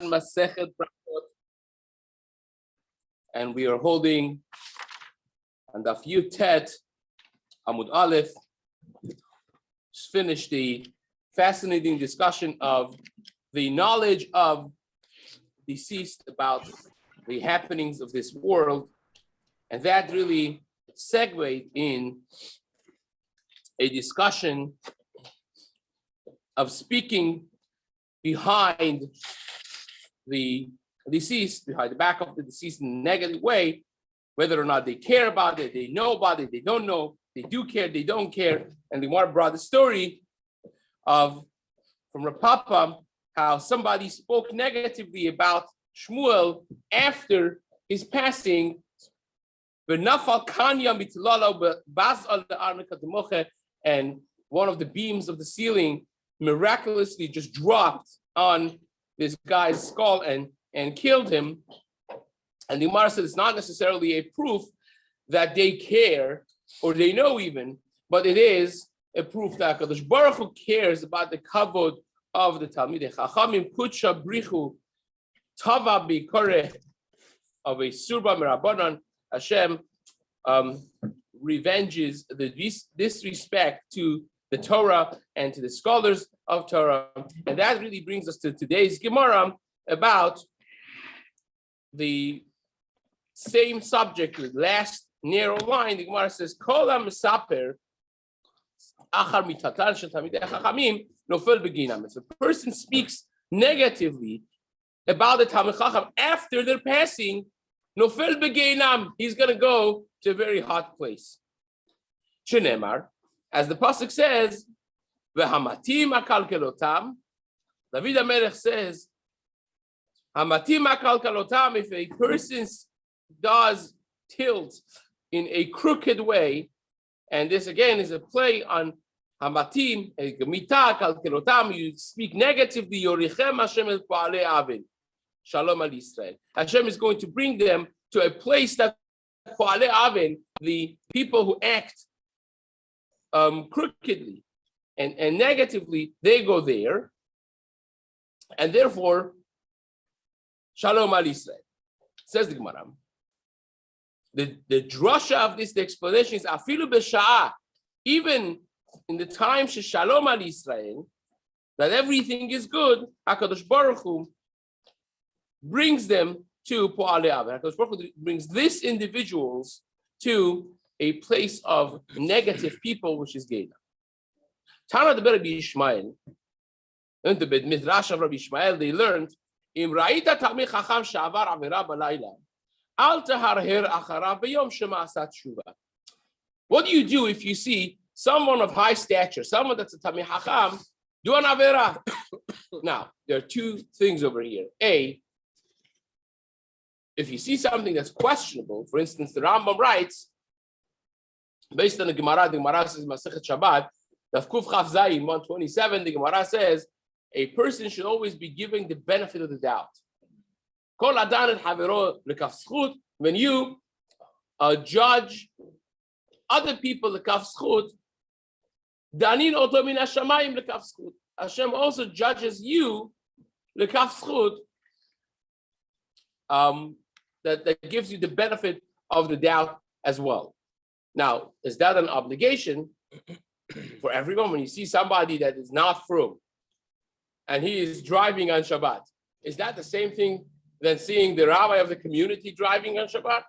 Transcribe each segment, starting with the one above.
Masechet Berachot, and we are holding on Daf Yud Tet Amud Aleph. Just finished the fascinating discussion of the knowledge of deceased about the happenings of this world, and that really segued in a discussion of speaking behind the deceased, behind the back of the deceased in a negative way, whether or not they care about it, they know about it, they don't know, they do care, they don't care. And the Gemara brought the story of from Rav Papa, how somebody spoke negatively about Shmuel after his passing. And one of the beams of the ceiling miraculously just dropped on this guy's skull and killed him. And the Gemara said it's not necessarily a proof that they care or they know even, but it is a proof that Kadosh Baruch Hu cares about the kavod of the Talmidei Chachamim. Kutsha brichu tava b'koreh of a surba merabanan. Hashem revenges the disrespect to the Torah and to the scholars of Torah. And that really brings us to today's Gemara about the same subject, the last narrow line. The Gemara says, Kol ha-mesaper achar mitatan shel talmidei chachamim nofel beginam. If a person speaks negatively about the Talmid Chacham after their passing, nofel beginam, he's going to go to a very hot place. Shenemar, as the pasuk says, v'hamatim akalkelotam. David HaMelech says, hamatim akalkelotam. If a person does tilt in a crooked way, and this again is a play on hamatim, gemita akalkelotam. You speak negatively. Yorichem Hashem el po'alei avin. Shalom al Yisrael. Hashem is going to bring them to a place that po'alei avin, the people who act crookedly and negatively, they go there, and therefore, Shalom al Yisrael. Says the Gemara. The drasha of this, the explanation is afilu b'sha'ah, even in the time Shalom al Yisrael, that everything is good, HaKadosh Baruch Hu brings them to Po'alei Avin. HaKadosh Baruch Hu brings these individuals to a place of negative people, which is Geina. Tana the Rabbi Yishmael, in the Midrash of Rabbi Yishmael, they learned, Im ra'ita talmid chacham she'avar avera b'layla, al taharher acharav b'yom shema'asat tshuva. What do you do if you see someone of high stature, someone that's a talmid chacham, do an avera? Now, there are two things over here. A, if you see something that's questionable, for instance, the Rambam writes, based on the Gemara says Masechet Shabbat, Daf Kuf Chaf Zayin 127, the Gemara says a person should always be giving the benefit of the doubt. Kol adan et havero lekaf zchut. When you judge other lekaf zchut, danin oto min hashamayim lekaf zchut. Hashem also judges you lekaf zchut. That gives you the benefit of the doubt as well. Now, is that an obligation for everyone? When you see somebody that is not frum and he is driving on Shabbat, is that the same thing than seeing the rabbi of the community driving on Shabbat?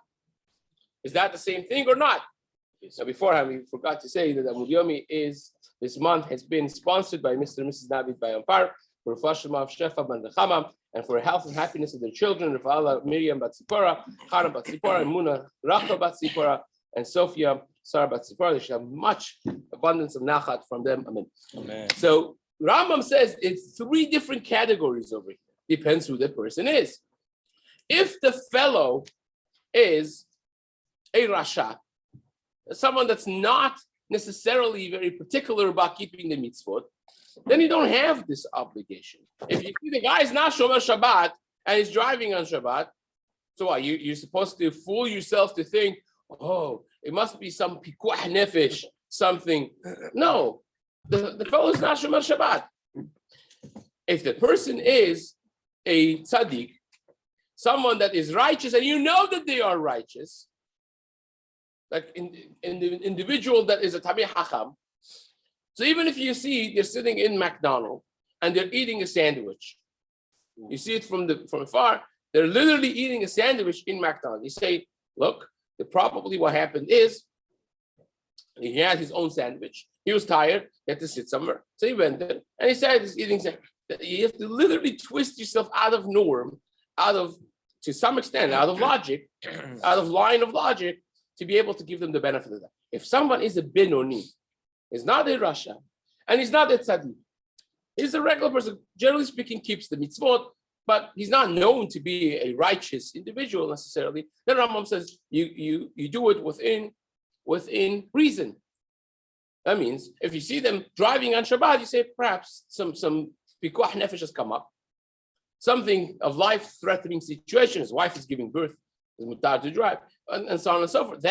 Is that the same thing or not? So beforehand, we forgot to say that Amud Yomi this month has been sponsored by Mr. and Mrs. Navid Bayampar for Fashma of Shefa Bandachama and for health and happiness of their children, Rafa'ala Miriam Batzipora, Chana Batzipora, and Muna Racha Batzipora, and Sophia Sarah Batzipora. They should have much abundance of nachat from them. Amen. Amen. So Rambam says it's three different categories over here. Depends who the person is. If the fellow is a rasha, someone that's not necessarily very particular about keeping the mitzvot, then you don't have this obligation. If you see the guy is not shomer Shabbat and he's driving on Shabbat, so what? You're supposed to fool yourself to think, oh, it must be some pikuach nefesh, something. No, the fellow is not shomer Shabbat. If the person is a tzaddik, someone that is righteous, and you know that they are righteous, like in the individual that is a Tamei Hacham. So even if you see they're sitting in McDonald's and they're eating a sandwich, you see it from afar, they're literally eating a sandwich in McDonald's. You say, look, probably what happened is he had his own sandwich. He was tired, he had to sit somewhere. So he went there and he said he's eating sandwich. You have to literally twist yourself out of norm, to some extent, out of logic, out of line of logic, to be able to give them the benefit of that. If someone is a Benoni, is not a Rasha, and he's not a Tzaddik, he's a regular person, generally speaking, keeps the mitzvot, but he's not known to be a righteous individual necessarily, then Rambam says you do it within reason. That means if you see them driving on Shabbat, you say perhaps some pikuach nefesh has come up, something of life-threatening situation. His wife is giving birth, is mutar to drive, and so on and so forth.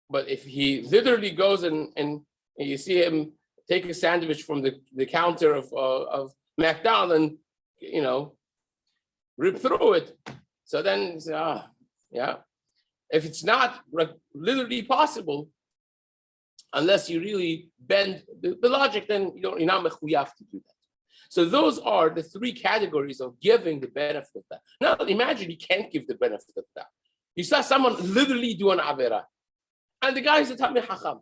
But if he literally goes and you see him take a sandwich from the counter of McDonald's and rip through it, so then you say, yeah. If it's not literally possible, unless you really bend the logic, then you're not mechuyav to do that. So those are the three categories of giving the benefit of that. Now imagine you can't give the benefit of that. You saw someone literally do an avera, and the guy is a Tamei Hacham.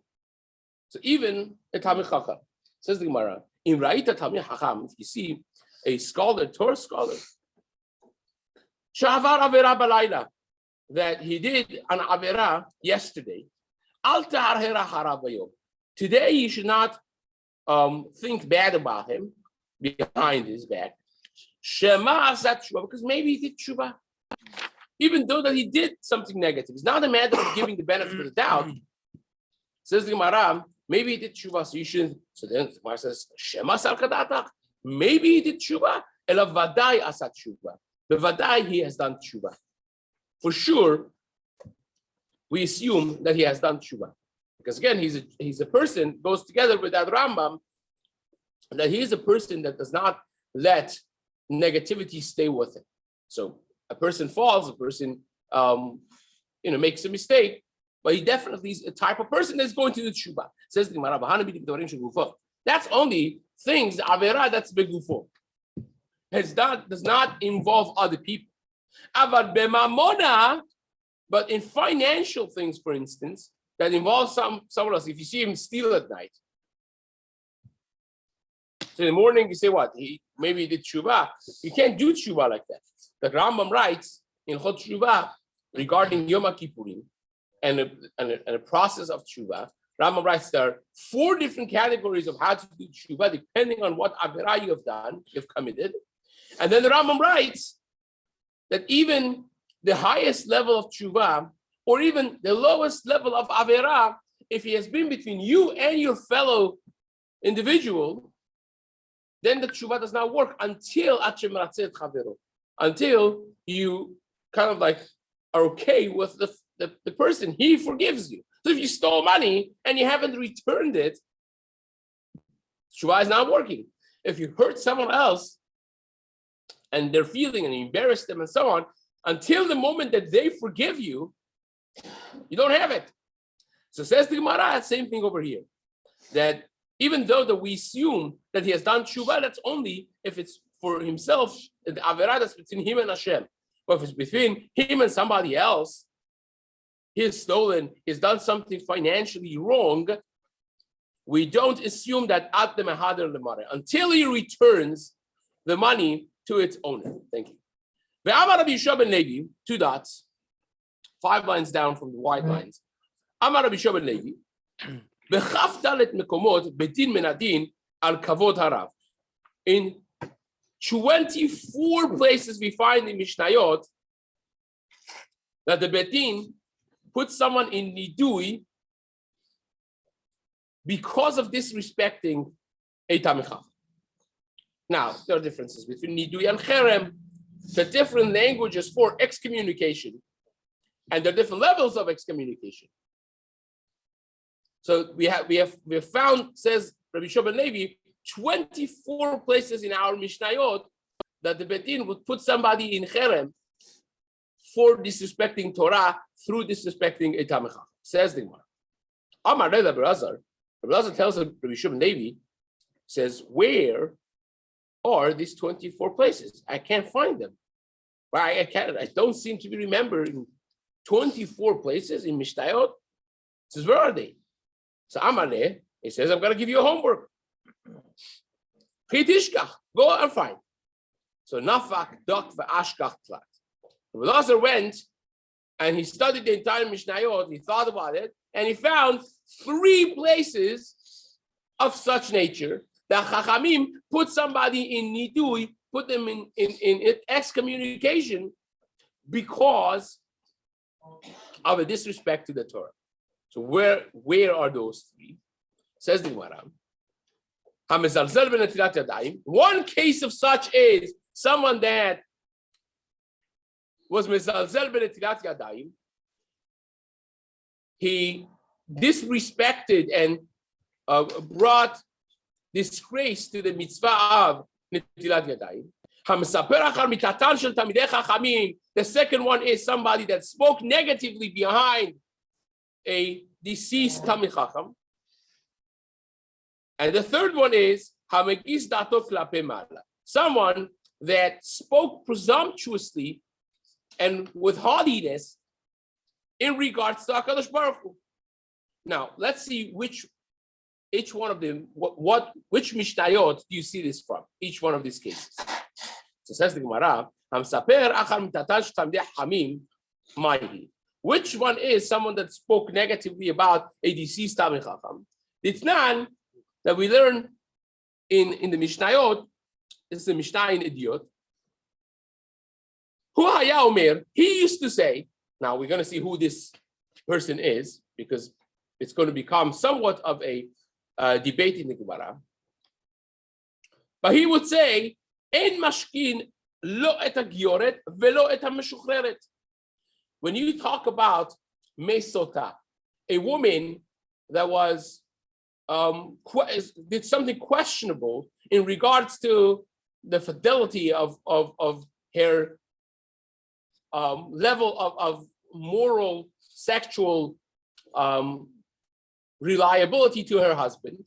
So even a Tamei Chacham, says the Gemara, in Ra'ita Tamei Hacham, if you see a scholar, Torah scholar, Shavar avera balayla, that he did an avera yesterday, al ta'arhera harav bayom. Today you should not think bad about him behind his back. Shema asat tshuva, because maybe he did tshuva, even though that he did something negative. It's not a matter of giving the benefit of the doubt. Says the Gemara, maybe he did tshuva, so you shouldn't. So then the Gemara says, Shema sal kadatach, maybe he did tshuva, ela vadai asat tshuva. But vadai he has done tshuva. For sure, we assume that he has done tshuva, because again, he's a person, goes together with that Rambam, that he is a person that does not let negativity stay with him. So a person falls, a person makes a mistake, but he definitely is a type of person that's going to do tshuva. Says the Gemara, that's only things avera that's begufo. Does not involve other people. But in financial things, for instance, that involves someone else. If you see him steal at night, so in the morning you say what? Maybe he did tshuva. You can't do tshuva like that. The Rambam writes in Chot Tshuva regarding Yom Kippurim and a process of tshuva. Rambam writes there are 4 different categories of how to do tshuva depending on what avera you have done, you've committed. And then the Rambam writes that even the highest level of tshuva, or even the lowest level of avera, if he has been between you and your fellow individual, then the tshuva does not work until you kind of like are okay with the person. He forgives you. So if you stole money and you haven't returned it, tshuva is not working. If you hurt someone else and they're feeling and you embarrass them and so on, until the moment that they forgive you, you don't have it. So says the Gemara, same thing over here, that even though that we assume that he has done tshuva, that's only if it's for himself, the avera that's between him and Hashem. But if it's between him and somebody else, he has stolen, he's done something financially wrong, we don't assume that at the mehader lemare until he returns the money to its owner. Thank you. Ve'amar Rabbi Yishua ben Levi, 2 dots, 5 lines down from the white lines. Amar Rabbi Yishua ben Levi, b'chaf dalet mekomot bedin menadin al kavod harav. In 24 places we find in Mishnayot that the bedin puts someone in nidui because of disrespecting a Tamei Chacham. Now, there are differences between nidui and cherem. There are different languages for excommunication, and there are different levels of excommunication. So we have found, says Rabbi Yishua ben Levi, 24 places in our Mishnayot that the Beit Din would put somebody in cherem for disrespecting Torah through disrespecting a Talmid Chacham. Says the Gemara. Amar Rabbi Elazar tells Rabbi Shimon Levi, says, where are these 24 places? I can't find them. I don't seem to be remembering 24 places in Mishnayot. Says, where are they? So Amareh, he says, I'm going to give you a homework. Go and find. So Nafak, Dok, Ashkach, Tlat. Rabbi Elazar went and he studied the entire Mishnayot. He thought about it, and he found 3 places of such nature that Chachamim put somebody in Nidui, put them in excommunication because of a disrespect to the Torah. So where are those 3? Says the Gemara. One case of such is someone that was mezalzel b'netilat yadayim. He disrespected and brought disgrace to the mitzvah of netilat yadayim. The second one is somebody that spoke negatively behind a deceased Talmid Chacham. And the third one is someone that spoke presumptuously and with haughtiness in regards to HaKadosh Baruch Hu. Now, let's see each one of them, which Mishnayot do you see this from? Each one of these cases. So says the Gemara, which one is someone that spoke negatively about a deceased Talmid Chacham? It's none that we learn in the Mishnayot. This is the Mishnah in Idiot. He used to say, now we're going to see who this person is, because it's going to become somewhat of a debate in the Gemara. But he would say, "En mashkin lo et hagioret velo et hameshuchreret." When you talk about mesota, a woman that was did something questionable in regards to the fidelity of her level of moral, sexual reliability to her husband,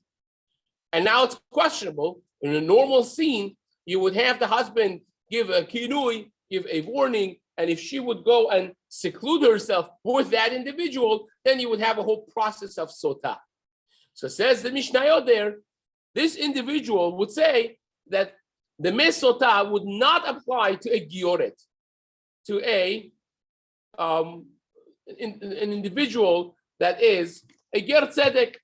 and now it's questionable. In a normal scene, you would have the husband give a kinui, give a warning, and if she would go and seclude herself with that individual, then you would have a whole process of sota. So says the Mishnayot there, this individual would say that the mesota would not apply to a gioret, to an individual that is a ger tzedek,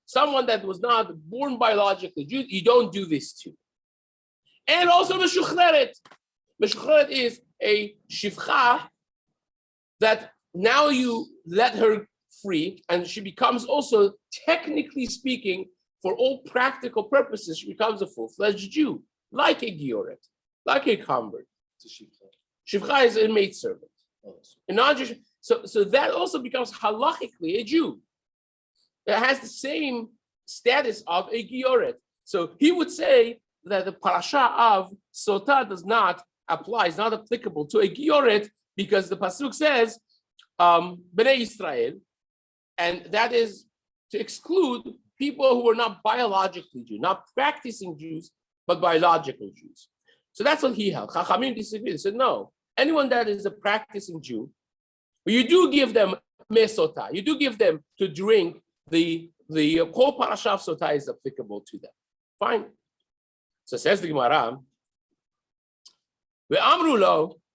someone that was not born biologically. You don't do this to. And also meshuchreret. Meshuchreret is a shivcha that now you let her free, and she becomes also, technically speaking, for all practical purposes, she becomes a full-fledged Jew, like a gioret, like a convert. Shivcha is a maidservant. So that also becomes halachically a Jew. It has the same status of a gioret. So he would say that the parasha of sota does not apply, is not applicable to a gioret, because the pasuk says Bnei Yisrael, and that is to exclude people who are not biologically Jews, not practicing Jews, but biological Jews. So that's what he held. Chachamim disagreed. They said, no, anyone that is a practicing Jew, you do give them mesota, you do give them to drink, the whole parasha of sota is applicable to them. Fine. So says the Gemara,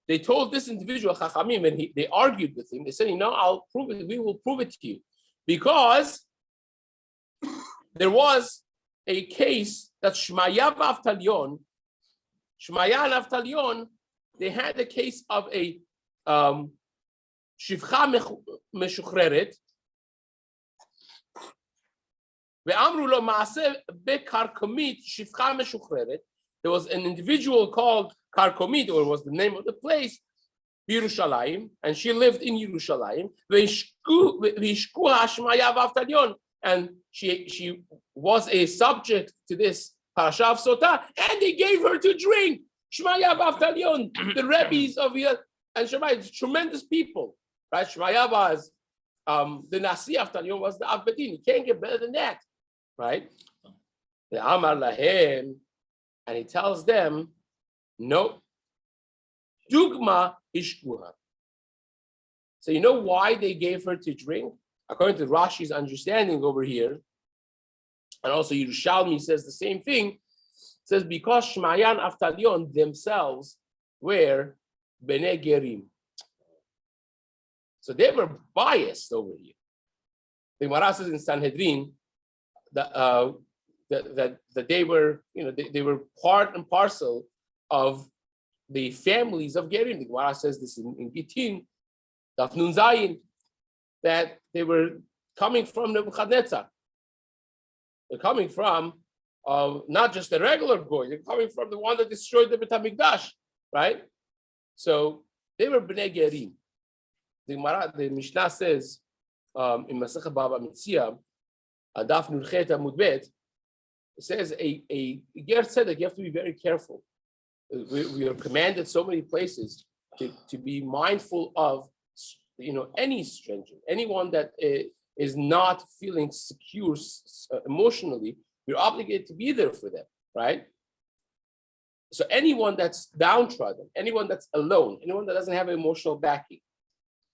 they told this individual, Chachamim, and they argued with him. They said, I'll prove it, we will prove it to you. Because there was a case that Shmaya and Avtalion, they had a case of a shivcha meshuchreret. There was an individual called Karkomit, or was the name of the place, Yerushalayim, and she lived in Yerushalayim. And she was a subject to this parasha of sota, and they gave her to drink. Shmaya Avtalion, the rabbis of here, and Shemai, tremendous people, right? Shmaya was the Nasi Avtalion was the Avbedin. You can't get better than that, right? The Amar Lahem, and he tells them, no, Dugma Ishkuha. So you know why they gave her to drink? According to Rashi's understanding over here, and also Yerushalmi says the same thing, says because Shmayan Avtalion themselves were Bnei Gerim. So they were biased over here. The Gemara says in Sanhedrin that they were, they were part and parcel of the families of Gerim. The Gemara says this in Gittin, Daf Nun Zayin, that they were coming from Nebuchadnezzar. They're coming from not just the regular goy, they're coming from the one that destroyed the Beit HaMikdash, right? So they were Bnei Gerim. The Mishnah says in Masechet Baba Metzia, Daf Nun Chet Amud Bet, it says a ger tzedek, you have to be very careful. We are commanded so many places to be mindful of, any stranger, anyone that is not feeling secure emotionally. You're obligated to be there for them, right? So anyone that's downtrodden, anyone that's alone, anyone that doesn't have emotional backing,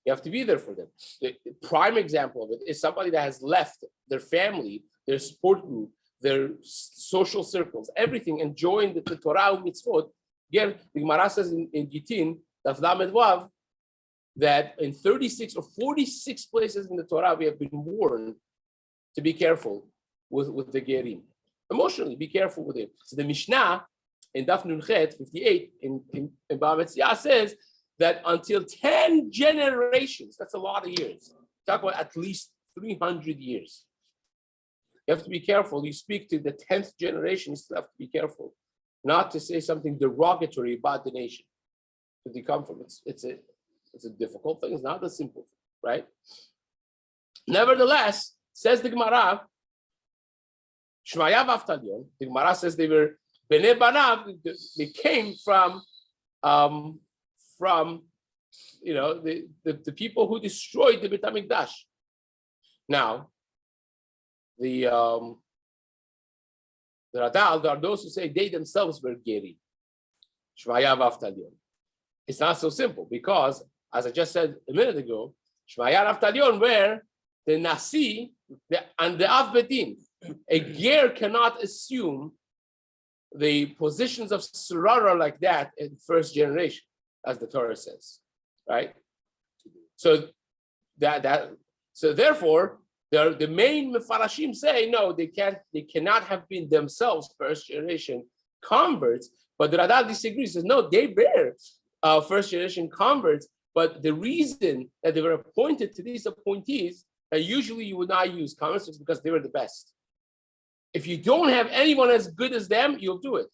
you have to be there for them. The prime example of it is somebody that has left their family, their support group, their social circles, everything, and joined the Torah mitzvot. Again, the Gemara says in Gittin, Daf Lamed Vav, that in 36 or 46 places in the Torah we have been warned to be careful with the Gerim. Emotionally, be careful with it. So the Mishnah in Daf Nun Chet 58 in Bava Metzia says that until 10 generations, that's a lot of years. Talk about at least 300 years. You have to be careful. You speak to the 10th generation, you still have to be careful not to say something derogatory about the nation that they come from. It's a difficult thing. It's not a simple thing, right? Nevertheless, says the Gemara, Shmaya Avtalion, the Gemara says they were Bnei Banav, they came from the people who destroyed the Beit HaMikdash. Now, the Radal, there are those who say they themselves were Geri. Shmaya Avtalion. It's not so simple because, as I just said a minute ago, Shmaya Avtalion were the Nasi and the Avbedin. A ger cannot assume the positions of Surara like that in first generation, as the Torah says, right? So therefore, the main Mefarashim say no, they cannot have been themselves first generation converts. But the Radal disagrees, says no, they were first generation converts. But the reason that they were appointed to these appointees, usually you would not use converts because they were the best. If you don't have anyone as good as them, you'll do it.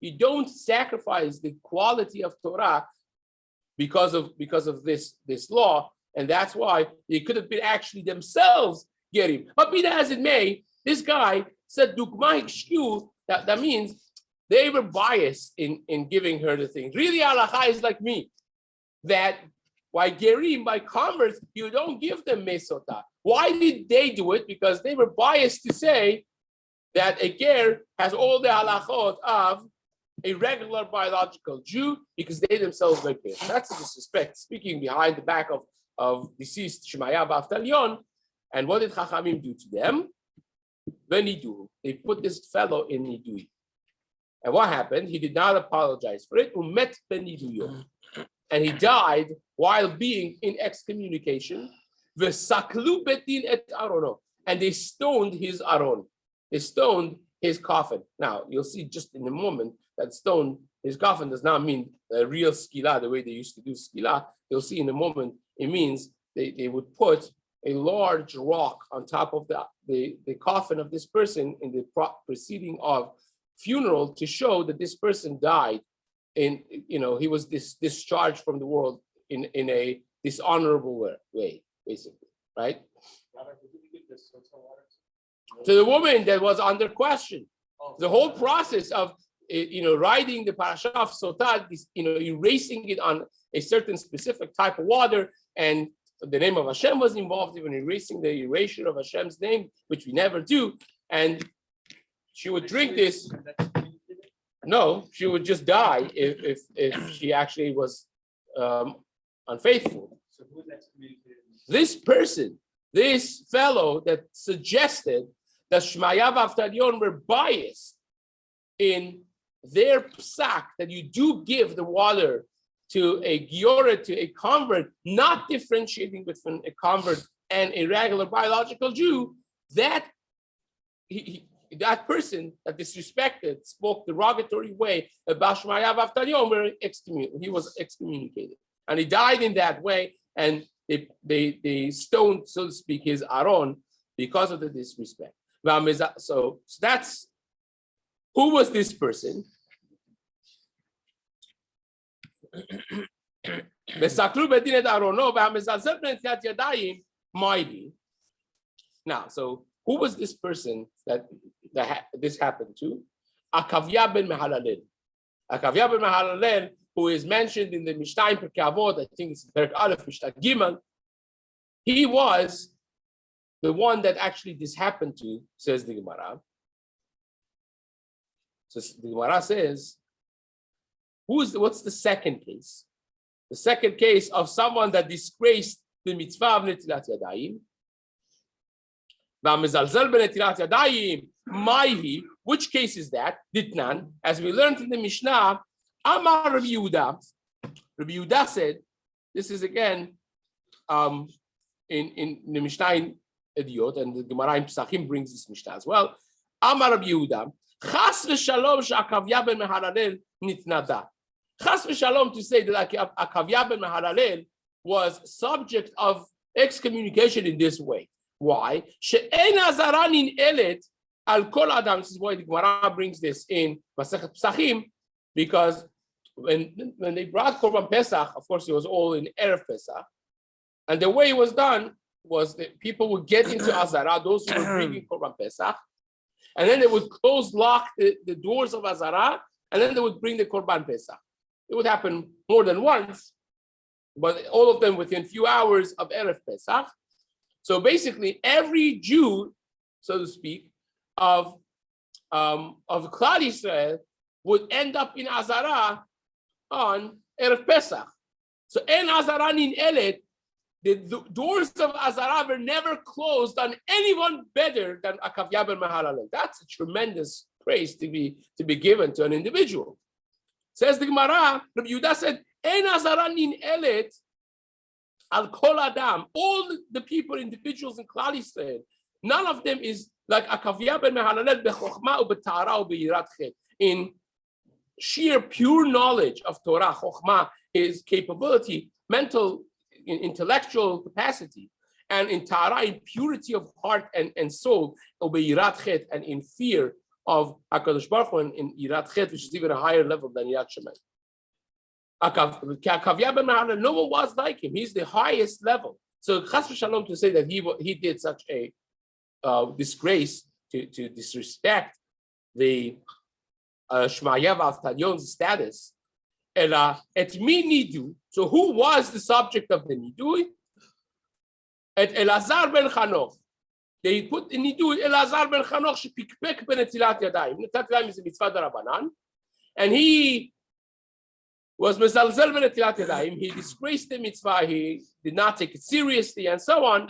You don't sacrifice the quality of Torah because of this law, and that's why they could have been actually themselves getting. But be that as it may, this guy said Dukma Hikshku, that means they were biased in giving her the thing. Really, halacha is like me, that by gerim, by converts, you don't give them mesota. Why did they do it? Because they were biased to say that a ger has all the halachot of a regular biological Jew because they themselves were ger. That's a disrespect. Speaking behind the back of deceased Shmaya Avtalion. And what did Chachamim do to them? Venidu. They put this fellow in nidui. And what happened? He did not apologize for it. Umet beniduyo. And he died while being in excommunication. V'saklu betin et arono. And they stoned his aron. They stoned his coffin. Now, you'll see just in a moment that stone, his coffin does not mean a real skila, the way they used to do skila. You'll see in a moment, it means they would put a large rock on top of the coffin of this person in the proceeding of funeral to show that this person died he was discharged from the world in a dishonorable way, basically, right? To the woman that was under question. The whole process of writing the parasha of Sotah, erasing it on a certain specific type of water, and the name of Hashem was involved, even erasing the erasure of Hashem's name, which we never do. And she would drink this. No, she would just die if she actually was unfaithful. This person, this fellow that suggested that Shmaya v'Avtalion were biased in their psak, that you do give the water to a giora, to a convert, not differentiating between a convert and a regular biological Jew, that that person that disrespected, spoke derogatory way about Shmaya v'Avtalion, he was excommunicated. And he died in that way, and they stoned, so to speak, his Aaron because of the disrespect. So that's, who was this person? Now, so who was this person that this happened to? Akavya ben Mehalalel. Akavya ben Mehalalel, who is mentioned in the Mishnah in Pirkei Avot, I think it's Perek Aleph, Mishnah Gimel. He was the one that actually this happened to, says the Gemara. So the Gemara says, what's the second case? The second case of someone that disgraced the mitzvah of Netilat Yadayim. Which case is that? Ditnan, as we learned in the Mishnah, Amar Rabbi Yehuda. Rabbi Yehuda said, this is again in the Mishnah in Ediot, and the Gemara in Pesachim brings this Mishnah as well. Amar Rabbi Yehuda, Chas v'shalom she'Akavya ben Mehalalel nitnada. Chas v'shalom, to say that Akavya ben Mehalalel was subject of excommunication in this way. Why? She'en azaran in elet al kol adam. This is why the Gemara brings this in Masechet Pesachim, because when they brought Korban Pesach, of course, it was all in Erev Pesach, and the way it was done was that people would get into Azara, those who were bringing Korban Pesach, and then they would lock the doors of Azara, and then they would bring the Korban Pesach. It would happen more than once, but all of them within a few hours of Erev Pesach. So basically, every Jew, so to speak, of Klal Yisrael would end up in Azara on Erev Pesach. So en Azara nin elet, the doors of Azara were never closed on anyone better than Akavya ben Mehalalel. That's a tremendous praise to be given to an individual. Says the Gemara, Rabbi Yehuda said, en Azara nin elet al kol adam, all the people, individuals in Klal Yisrael, none of them is like Akavya ben Mehalalel bechokma ubetara ubeyirat chet, in sheer pure knowledge of Torah, chokma, his capability, mental, intellectual capacity, and in Tara, in purity of heart and soul, ubeyirat chet, and in fear of HaKadosh Baruch Hu, and in yirat chet, which is even a higher level than yirat shemayim. Akavya ben Mehalalel, no one was like him. He's the highest level. So chas v'shalom, to say that he did such a disgrace, to disrespect the Shmaya v'Avtalion's status. Et mi nidu. So who was the subject of the nidui? Et Elazar ben Chanoch. They put in nidui Elazar ben Chanoch shepikpek benetilat yadayim. Netilat yadayim is a mitzvah darabanan, and he was mezalzel benetilat yadayim. He disgraced the mitzvah. He did not take it seriously, and so on.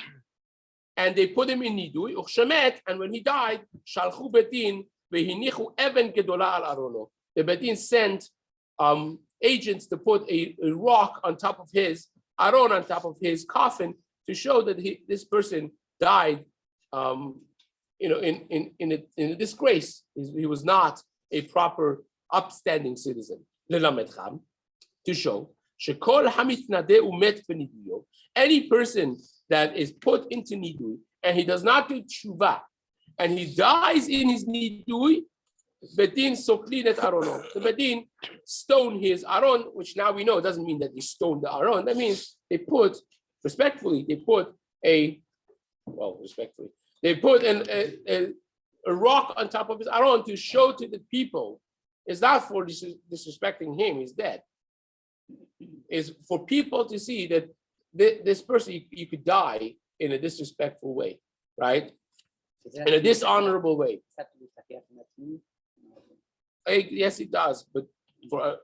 And they put him in nidui. Uchshemet, and when he died, shalchu bedin vehinichu even gedola al arono. The bedin sent agents to put a rock on top of his aron, on top of his coffin, to show that this person died, in a disgrace. He was not a proper, upstanding citizen. To show any person that is put into nidui and he does not do tshuva and he dies in his nidui, bedin soklin et arono. The bedin stone his aron, which now we know doesn't mean that they stoned the aron. That means they put a rock on top of his aron to show to the people is not for disrespecting him, he's dead. Is for people to see that this person, you could die in a disrespectful way, right? In a dishonorable way. Yes, it does, but for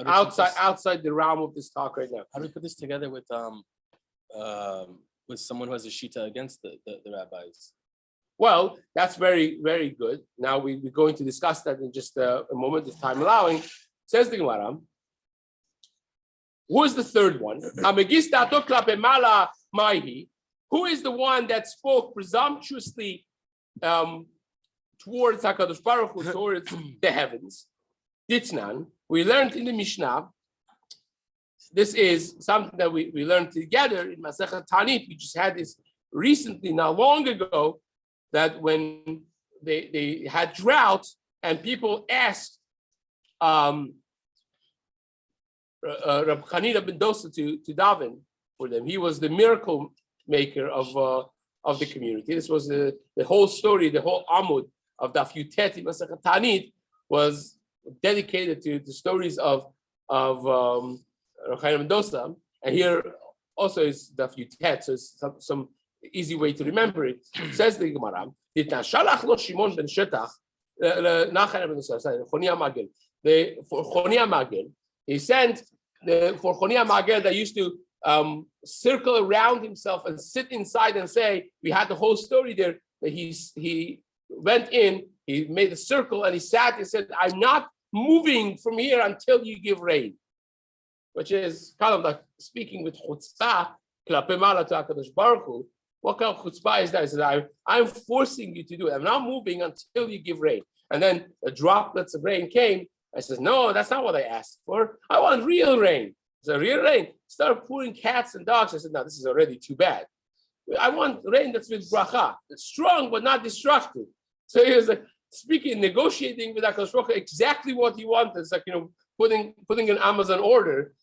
outside the realm of this talk right now. How do we put this together with someone who has a shita against the rabbis? Well, that's very, very good. Now we're going to discuss that in just a moment, if time allowing. Says the Gemara. Who is the third one? Who is the one that spoke presumptuously towards HaKadosh Baruch Hu, towards the heavens? Ditnan. We learned in the Mishnah. This is something that we learned together in Masechet Tanit. We just had this recently, not long ago, that when they had drought and people asked Rabbi Chanina ben Dosa to daven for them. He was the miracle maker of the community. This was the whole story, the whole Amud of Daf Yutet in Masechet Tanit was dedicated to the stories of Rabbi Chanina ben Dosa. And here also is Daf Yutet, so it's some easy way to remember it. Says the Gemara, Shimon ben Shetach, for Chonia Magel, he sent for Chonia Magel that used to circle around himself and sit inside and say, we had the whole story there, that he went in, he made a circle and he sat and said, I'm not moving from here until you give rain, which is kind of like speaking with chutzpah, klape mala to HaKadosh Baruch Hu. What kind of chutzpah is that? He said, I'm forcing you to do it. I'm not moving until you give rain. And then the droplets of rain came. I says, no, that's not what I asked for. I want real rain. So real rain. Started pouring cats and dogs. I said, no, this is already too bad. I want rain that's with bracha. It's strong, but not destructive. So he was like speaking, negotiating with HaKadosh Baruch Hu exactly what he wanted. It's like, putting an Amazon order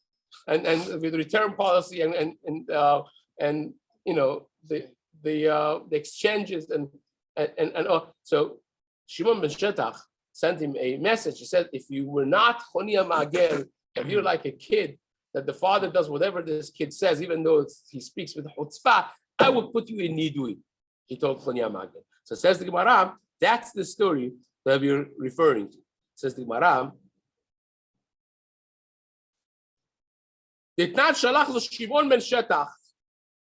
and with return policy and the exchanges and so Shimon ben Shetach sent him a message. He said, if you were not Chonia Magel, if you're like a kid, that the father does whatever this kid says, even though he speaks with chutzpah, I will put you in nidui. He told Chonia Magel. So says the Gemara, that's the story that we're referring to. Says the Gemara, Ditnat shalach lo Shimon ben Shetach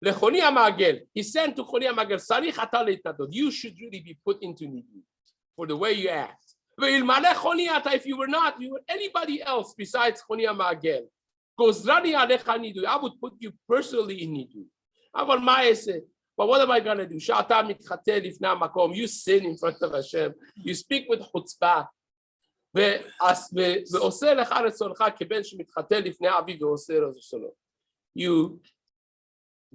lechonia magel. He sent to Chonia Magel, Sarich ata leitnadod. You should really be put into nidui for the way you act. If you were not, you were anybody else besides Chonia Magel. I would put you personally in nidui. But what am I going to do? You sin in front of Hashem. You speak with chutzpah. You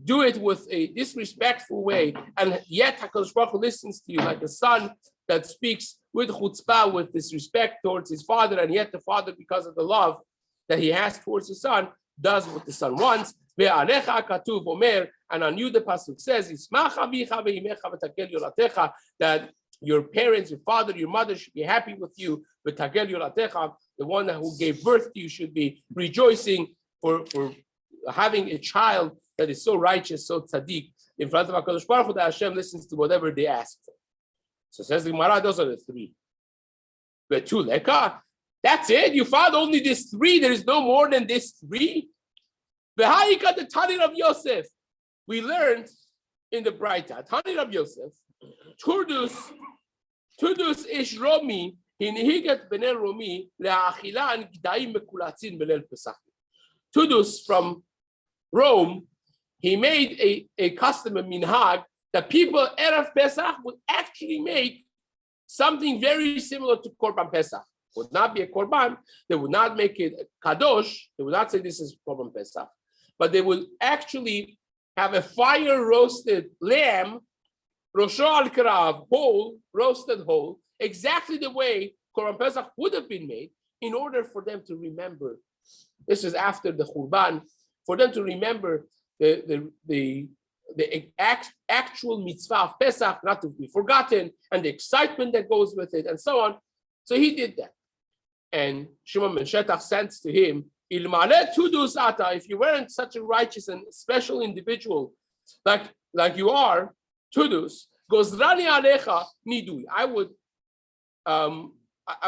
do it with a disrespectful way, and yet HaKadosh Baruch Hu listens to you like a son that speaks with chutzpah, with disrespect towards his father, and yet the father, because of the love that he has towards his son, does what the son wants. And on you the pasuk says, that your parents, your father, your mother should be happy with you. The one who gave birth to you should be rejoicing for having a child that is so righteous, so tzaddik in front of HaKadosh Baruch Hu, that Hashem listens to whatever they ask for. So says the Gemara, those are the three. But two leka, that's it. You found only this three. There is no more than this three. V'ha'ika the Tani of Yosef. We learned in the Braita, Tani of Yosef, Turdus ish Romi, hinihigat b'nei Romi le'achila an g'daim mekulatzin b'leil Pesach. Turdus from Rome, he made a custom, a minhag, that people Erev Pesach would actually make something very similar to Korban Pesach. It would not be a Korban. They would not make it Kadosh. They would not say this is Korban Pesach. But they would actually have a fire-roasted lamb, Rosho al-Karav, whole, roasted whole, exactly the way Korban Pesach would have been made, in order for them to remember. This is after the Churban, for them to remember the actual mitzvah of Pesach, not to be forgotten, and the excitement that goes with it, and so on. So he did that. And Shimon ben Shetach sent to him, Ilmale tudus ata, if you weren't such a righteous and special individual like you are, tudus, goes rani alecha nidui. I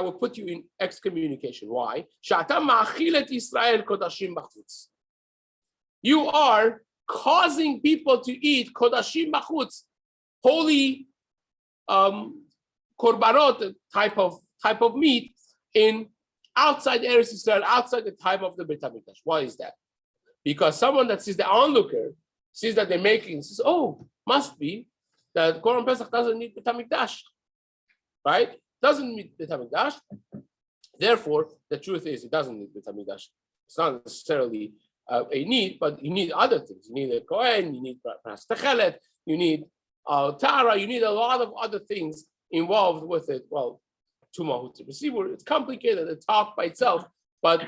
would put you in excommunication. Why? Shata ma'achilet Yisrael kodashim b'chutz. You are causing people to eat kodashim b'chutz, holy korbanot type of meat in outside Eretz Yisrael, outside the time of the Beit HaMikdash. Why is that? Because someone that sees the onlooker sees that they're making, says, "Oh, must be that Korban Pesach doesn't need Beit HaMikdash, right? Doesn't need Beit HaMikdash. Therefore, the truth is, it doesn't need Beit HaMikdash. It's not necessarily a need, but you need other things. You need a Kohen, you need perhaps Techelet, you need Tara, you need a lot of other things involved with it. Well, it's complicated, the talk by itself, but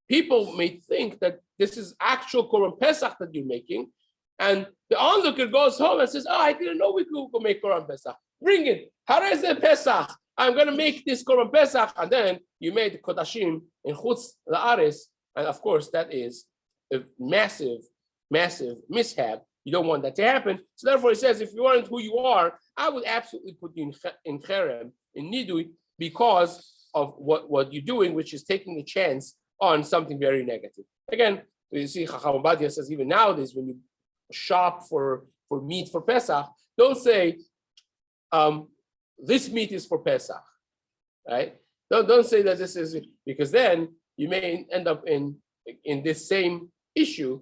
people may think that this is actual Korban Pesach that you're making, and the onlooker goes home and says, "Oh, I didn't know we could make Korban Pesach. Bring it. Harez Pesach. I'm going to make this Korban Pesach," and then you made Kodashim in Chutz La'aretz, and of course that is a massive mishap. You don't want that to happen. So therefore, it says, if you aren't who you are, I would absolutely put you in Cherem, in Nidui, because of what you're doing, which is taking a chance on something very negative. Again, you see, Chacham Obadia says even nowadays, when you shop for meat for Pesach, don't say, this meat is for Pesach, right? Don't say that this is, because then you may end up in this same issue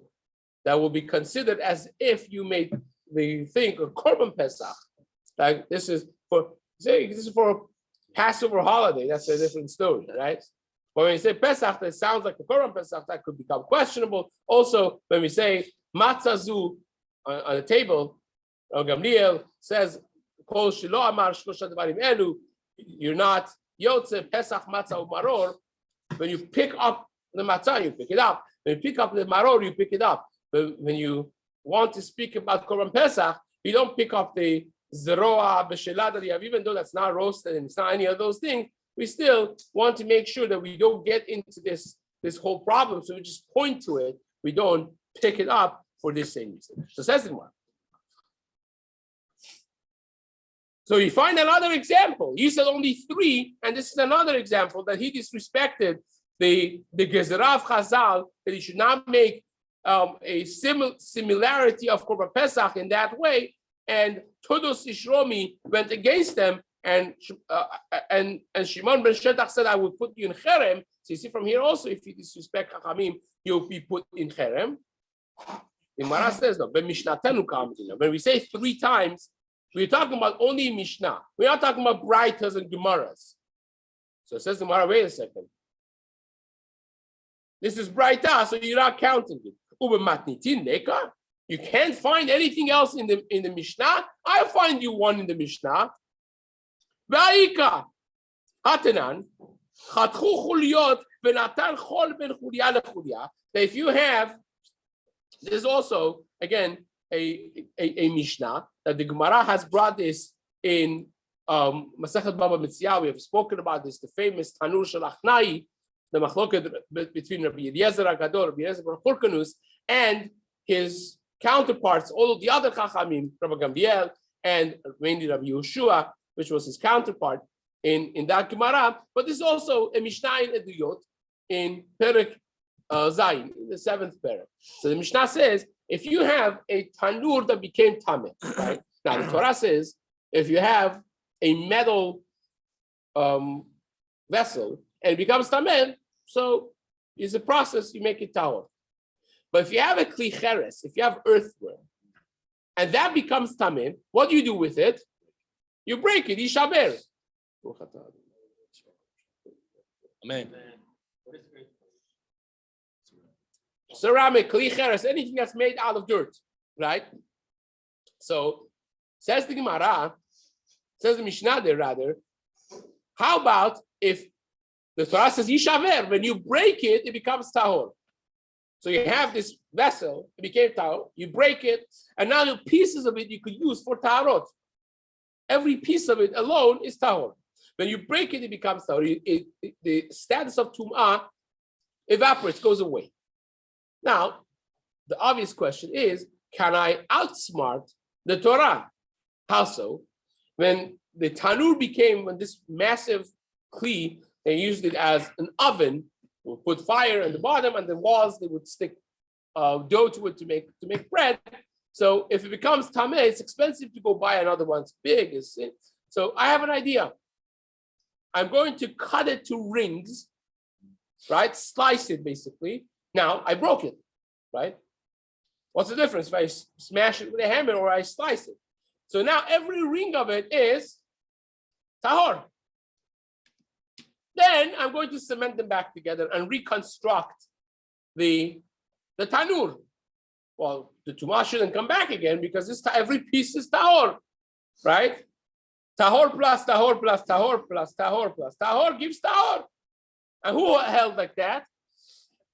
that will be considered as if you made the thing of Korban Pesach. Like this is for Passover holiday. That's a different story, right? But when you say Pesach, that sounds like a Korban Pesach, that could become questionable. Also, when we say matzazu on the table, Gamliel says, "Kol shelo amar shlosha devarim elu," you're not yotze Pesach matzah umaror. When you pick up the matzah, you pick it up. When you pick up the maror, you pick it up. But when you want to speak about Korban Pesach, you don't pick up the zeroa b'shelah that you have, even though that's not roasted and it's not any of those things. We still want to make sure that we don't get into this whole problem. So we just point to it. We don't pick it up for this same reason. So says the Gemara. So you find another example. You said only 3, and this is another example that he disrespected the Gezerah of Chazal, that he should not make a similarity of Korban Pesach in that way, and Todos Ishromi went against them, and Shimon ben Shetach said, "I will put you in Cherem." So you see from here also, if you disrespect Chachamim, you'll be put in Cherem. The Gemara says, no, when we say 3 times, we're talking about only Mishnah. We're not talking about Braitas and Gemaras. So it says the Gemara, wait a second. This is Braita, so you're not counting it. You can't find anything else in the Mishnah. I'll find you one in the Mishnah. Va'ika Hatanan Chatchu Chuliot Venatan Chol Ben Chulia LeChulia. If you have, there's also again a Mishnah that the Gemara has brought this in Masechet Baba Metzia. We have spoken about this, the famous Tanur Shel Achnai, the machloket between Rabbi Eliezer Agadol, Rabbi Eliezer Bar Hurkanus, and his counterparts, all of the other Chachamim, Rabbi Gamliel, and mainly Rabbi Yehoshua, which was his counterpart in that Gemara. But this is also a Mishnah in Eduyot in Perek Zayin, in the 7th Perek. So the Mishnah says, if you have a tanur that became tameh, right? Now the Torah says, if you have a metal vessel and it becomes tameh, so it's a process, you make it tahor. But if you have a kli cheres, if you have earthenware, and that becomes tameh, what do you do with it? You break it, yishaber. Amen. Ceramic, kli cheres, anything that's made out of dirt, right? So, says the Gemara, says the Mishnah there rather, how about if the Torah says yishaver, when you break it, it becomes tahor. So you have this vessel, it became tahor, you break it, and now the pieces of it you could use for taharot. Every piece of it alone is tahor. When you break it, it becomes tahor. The status of tum'ah evaporates, goes away. Now, the obvious question is, can I outsmart the Torah? How so? When the tanur became, when this massive kli, they used it as an oven, we'll put fire in the bottom, and the walls, they would stick dough to it to make bread. So if it becomes tameh, it's expensive to go buy another one. It's big. So I have an idea. I'm going to cut it to rings, right? Slice it basically. Now I broke it, right? What's the difference if I smash it with a hammer or I slice it? So now every ring of it is tahor. Then I'm going to cement them back together and reconstruct the tanur. Well, the tumah shouldn't come back again because every piece is tahor, right? Tahor plus tahor plus tahor plus tahor plus tahor gives tahor. And who held like that?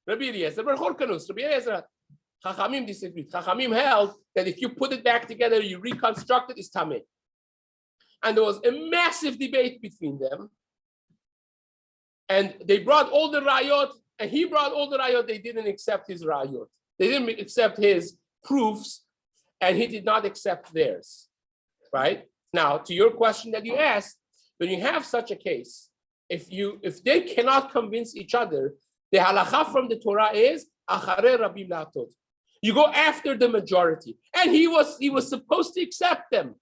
Rabbi Eliezer, Berachot 19a. Rabbi Eliezer, Chachamim disagreed. Chachamim held that if you put it back together, you reconstruct it, it's tameh. And there was a massive debate between them. And they brought all the rayot, and he brought all the rayot. They didn't accept his rayot. They didn't accept his proofs, and he did not accept theirs. Right? Now, to your question that you asked, when you have such a case, if they cannot convince each other, the halacha from the Torah is acharei rabim la'atot. You go after the majority, and he was supposed to accept them.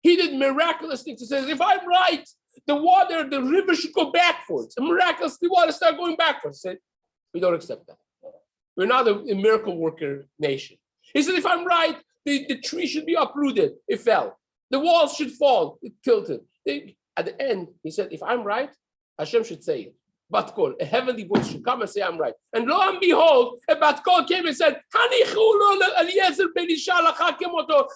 He did miraculous things. He says, if I'm right, the river should go backwards. And miraculously, water start going backwards. He said, we don't accept that. We're not a miracle worker nation. He said, if I'm right, the tree should be uprooted. It fell. The walls should fall. It tilted. At the end, he said, if I'm right, Hashem should say it. Bat kol, a heavenly voice should come and say, I'm right. And lo and behold, a bat kol came and said,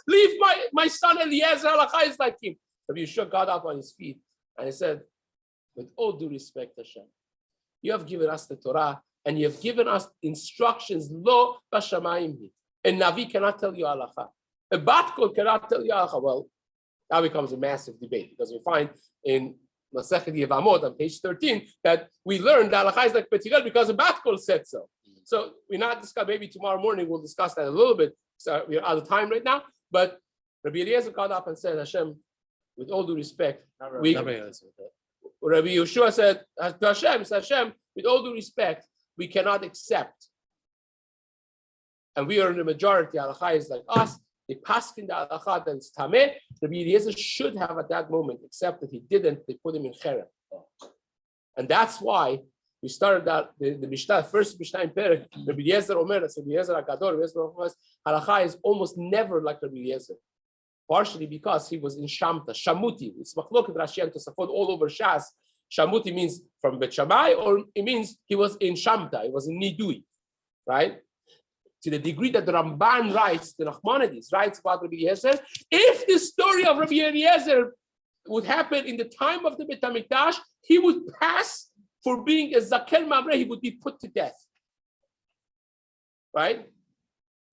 leave my son Eliezer, halacha is like him. Rabbi Yeshua got up on his feet and he said, with all due respect, Hashem, you have given us the Torah and you have given us instructions, lo bashamayim. A Navi cannot tell you halacha. A bat kol cannot tell you halacha. Well, now becomes a massive debate because we find in Masechet Yevamot on page 13 that we learned that halacha is like Betigal because a bat kol said so. So we're not discussing, maybe tomorrow morning we'll discuss that a little bit. So we're out of time right now. But Rabbi Eliezer got up and said, Hashem, with all due respect, Rabbi Yeshua said to Hashem, with all due respect, we cannot accept. And we are in the majority, halacha is like us. They paskin the halacha that it's tameh. Rabbi Eliezer should have at that moment accepted. He didn't. They put him in cherem, and that's why we started that the Mishnah, first Mishnah in Perek. Rabbi Eliezer Omer, Rabbi Eliezer Agadol, halacha is almost never like Rabbi Eliezer. Partially because he was in Shamta, Shamuti. It's Machlokes Rashi and Tosafot all over Shas. Shamuti means from Bet Shammai, or it means he was in Shamta. He was in Nidui, right? To the degree that the Ramban writes, the Nachmanides writes about Rabbi Eliezer, if the story of Rabbi Eliezer would happen in the time of the Beit HaMikdash, he would pass for being a Zakel Mamre, he would be put to death. Right?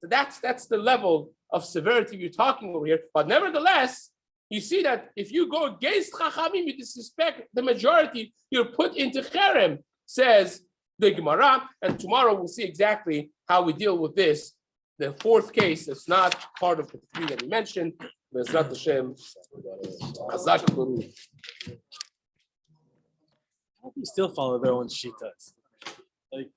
So that's the level of severity we're talking over here. But nevertheless, you see that if you go against Chachamim, you disrespect the majority, you're put into Cherem, says the Gemara, and tomorrow we'll see exactly how we deal with this. The fourth case that's not part of the three that we mentioned. Bezrat Hashem. Chazak Baruch. How do you still follow their own shitas? Like